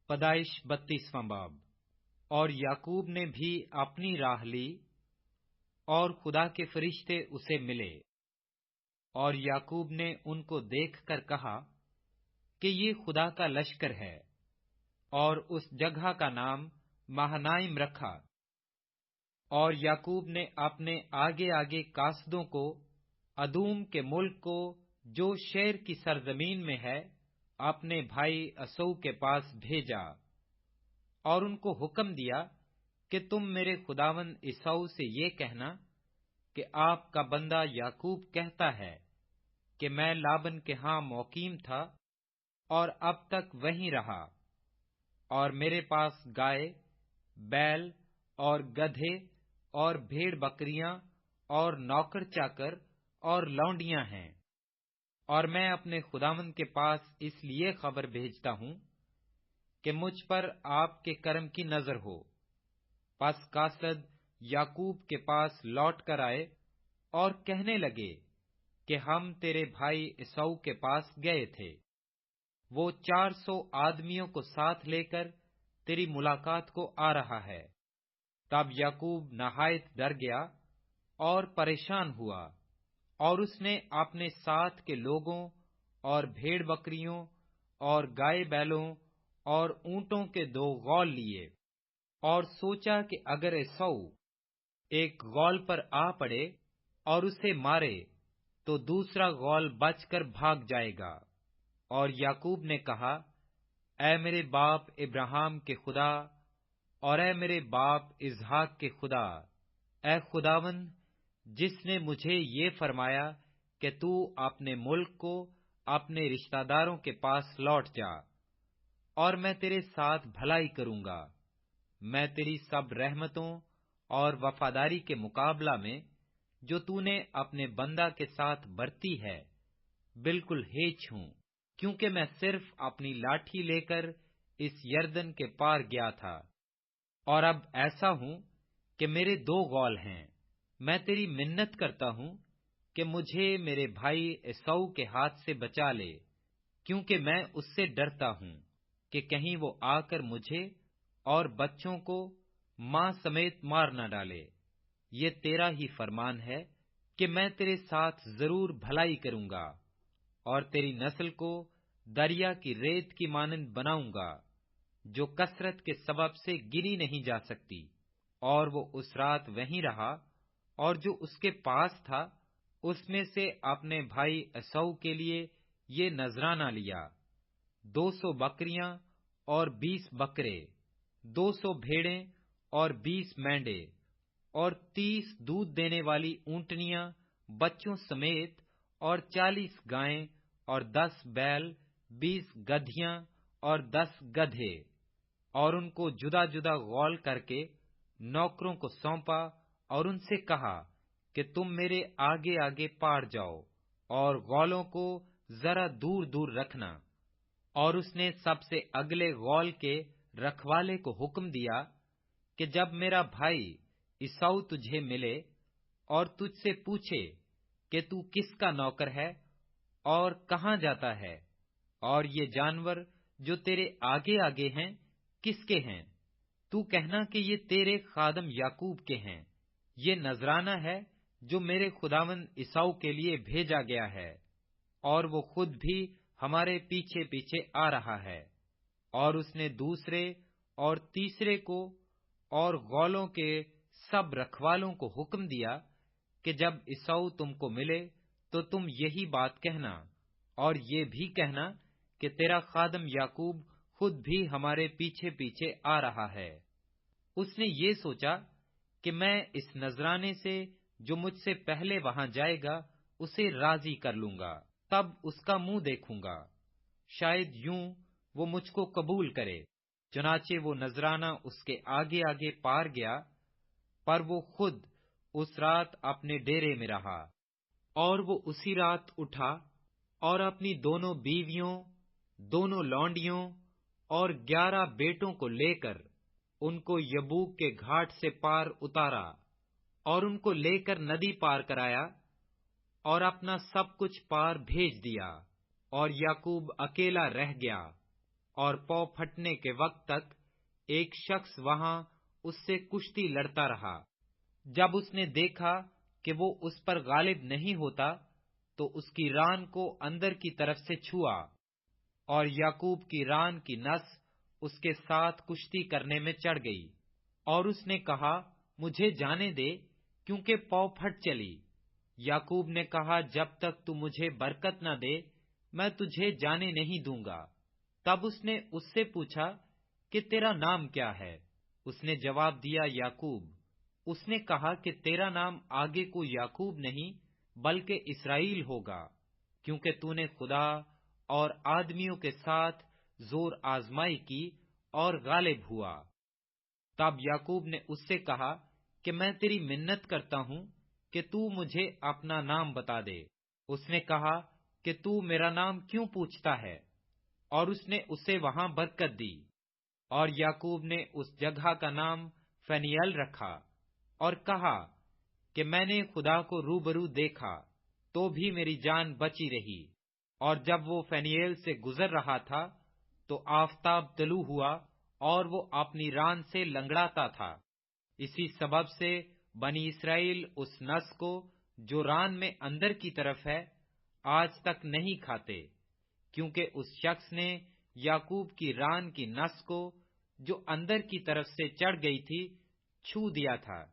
پیدائش 32واں باب۔ اور یعقوب نے بھی اپنی راہ لی اور خدا کے فرشتے اسے ملے، اور یعقوب نے ان کو دیکھ کر کہا کہ یہ خدا کا لشکر ہے، اور اس جگہ کا نام مہنائم رکھا۔ اور یعقوب نے اپنے آگے آگے کاسدوں کو ادوم کے ملک کو جو شیر کی سرزمین میں ہے اپنے بھائی عیسو کے پاس بھیجا، اور ان کو حکم دیا کہ تم میرے خداوند عیسو سے یہ کہنا کہ آپ کا بندہ یعقوب کہتا ہے کہ میں لابن کے ہاں مقیم تھا اور اب تک وہیں رہا، اور میرے پاس گائے، بیل اور گدھے اور بھیڑ بکریاں اور نوکر چاکر اور لونڈیاں ہیں، اور میں اپنے خداوند کے پاس اس لیے خبر بھیجتا ہوں کہ مجھ پر آپ کے کرم کی نظر ہو۔ پس کاسد یعقوب کے پاس لوٹ کر آئے اور کہنے لگے کہ ہم تیرے بھائی عیسو کے پاس گئے تھے، وہ 400 آدمیوں کو ساتھ لے کر تیری ملاقات کو آ رہا ہے۔ تب یعقوب نہایت ڈر گیا اور پریشان ہوا، اور اس نے اپنے ساتھ کے لوگوں اور بھیڑ بکریوں اور گائے بیلوں اور اونٹوں کے 2 غول لیے، اور سوچا کہ اگر عیسو ایک غول پر آ پڑے اور اسے مارے تو دوسرا غول بچ کر بھاگ جائے گا۔ اور یعقوب نے کہا، اے میرے باپ ابراہیم کے خدا اور اے میرے باپ اسحاق کے خدا، اے خداوند جس نے مجھے یہ فرمایا کہ تو اپنے ملک کو اپنے رشتہ داروں کے پاس لوٹ جا، اور میں تیرے ساتھ بھلائی کروں گا، میں تیری سب رحمتوں اور وفاداری کے مقابلہ میں جو تو نے اپنے بندہ کے ساتھ برتی ہے بالکل ہیچ ہوں، کیونکہ میں صرف اپنی لاٹھی لے کر اس یردن کے پار گیا تھا، اور اب ایسا ہوں کہ میرے 2 غول ہیں۔ میں تیری منت کرتا ہوں کہ مجھے میرے بھائی عیسو کے ہاتھ سے بچا لے، کیونکہ میں اس سے ڈرتا ہوں کہ کہیں وہ آ کر مجھے اور بچوں کو ماں سمیت مار نہ ڈالے۔ یہ تیرا ہی فرمان ہے کہ میں تیرے ساتھ ضرور بھلائی کروں گا، اور تیری نسل کو دریا کی ریت کی مانند بناؤں گا، جو کثرت کے سبب سے گنی نہیں جا سکتی۔ اور وہ اس رات وہیں رہا، اور جو اس کے پاس تھا اس میں سے اپنے بھائی عیسو کے لیے یہ نذرانہ لیا، 200 بکریاں اور 20 بکرے، 200 بھیڑیں اور 20 مینڈے، اور 30 دودھ دینے والی اونٹنیاں بچوں سمیت، اور 40 گائیں اور 10 بیل، 20 گدھیاں اور 10 گدھے، اور ان کو جدا جدا غول کر کے نوکروں کو سونپا، اور ان سے کہا کہ تم میرے آگے آگے پار جاؤ اور غولوں کو ذرا دور دور رکھنا۔ اور اس نے سب سے اگلے غول کے رکھوالے کو حکم دیا کہ جب میرا بھائی عیسو تجھے ملے اور تجھ سے پوچھے کہ تو کس کا نوکر ہے اور کہاں جاتا ہے، اور یہ جانور جو تیرے آگے آگے ہیں کس کے ہیں، تو کہنا کہ یہ تیرے خادم یعقوب کے ہیں، یہ نذرانہ ہے جو میرے خداوند عیسو کے لیے بھیجا گیا ہے، اور وہ خود بھی ہمارے پیچھے پیچھے آ رہا ہے۔ اور اس نے دوسرے اور تیسرے کو اور غولوں کے سب رکھوالوں کو حکم دیا کہ جب عیسو تم کو ملے تو تم یہی بات کہنا، اور یہ بھی کہنا کہ تیرا خادم یعقوب خود بھی ہمارے پیچھے پیچھے آ رہا ہے۔ اس نے یہ سوچا کہ میں اس نذرانے سے جو مجھ سے پہلے وہاں جائے گا اسے راضی کر لوں گا، تب اس کا منہ دیکھوں گا، شاید یوں وہ مجھ کو قبول کرے۔ چنانچہ وہ نذرانہ اس کے آگے آگے پار گیا، پر وہ خود اس رات اپنے ڈیرے میں رہا۔ اور وہ اسی رات اٹھا اور اپنی دونوں بیویوں، دونوں لونڈیوں اور 11 بیٹوں کو لے کر ان کو یبوک کے گھاٹ سے پار اتارا، اور ان کو لے کر ندی پار کرایا، اور اپنا سب کچھ پار بھیج دیا، اور یعقوب اکیلا رہ گیا۔ اور پاؤں پھٹنے کے وقت تک ایک شخص وہاں اس سے کشتی لڑتا رہا۔ جب اس نے دیکھا کہ وہ اس پر غالب نہیں ہوتا تو اس کی ران کو اندر کی طرف سے چھوا، اور یعقوب کی ران کی نس اس کے ساتھ کشتی کرنے میں چڑھ گئی، اور اس نے کہا مجھے جانے دے کیونکہ پاؤں پھٹ چلی۔ یعقوب نے کہا جب تک تو مجھے برکت نہ دے میں تجھے جانے نہیں دوں گا۔ تب اس نے اس سے پوچھا کہ تیرا نام کیا ہے؟ اس نے جواب دیا یعقوب۔ اس نے کہا کہ تیرا نام آگے کو یعقوب نہیں بلکہ اسرائیل ہوگا، کیونکہ تو نے خدا اور آدمیوں کے ساتھ زور آزمائی کی اور غالب ہوا۔ تب یعقوب نے اس سے کہا کہ میں تیری منت کرتا ہوں کہ تو مجھے اپنا نام بتا دے۔ اس نے کہا کہ تو میرا نام کیوں پوچھتا ہے؟ اور اس نے اسے وہاں برکت دی، اور یعقوب نے اس جگہ کا نام فنیل رکھا، اور کہا کہ میں نے خدا کو روبرو دیکھا تو بھی میری جان بچی رہی۔ اور جب وہ فنیل سے گزر رہا تھا تو آفتاب طلوع ہوا اور وہ اپنی ران سے لنگڑاتا تھا۔ اسی سبب سے بنی اسرائیل اس نس کو جو ران میں اندر کی طرف ہے آج تک نہیں کھاتے، کیونکہ اس شخص نے یعقوب کی ران کی نس کو جو اندر کی طرف سے چڑھ گئی تھی چھو دیا تھا۔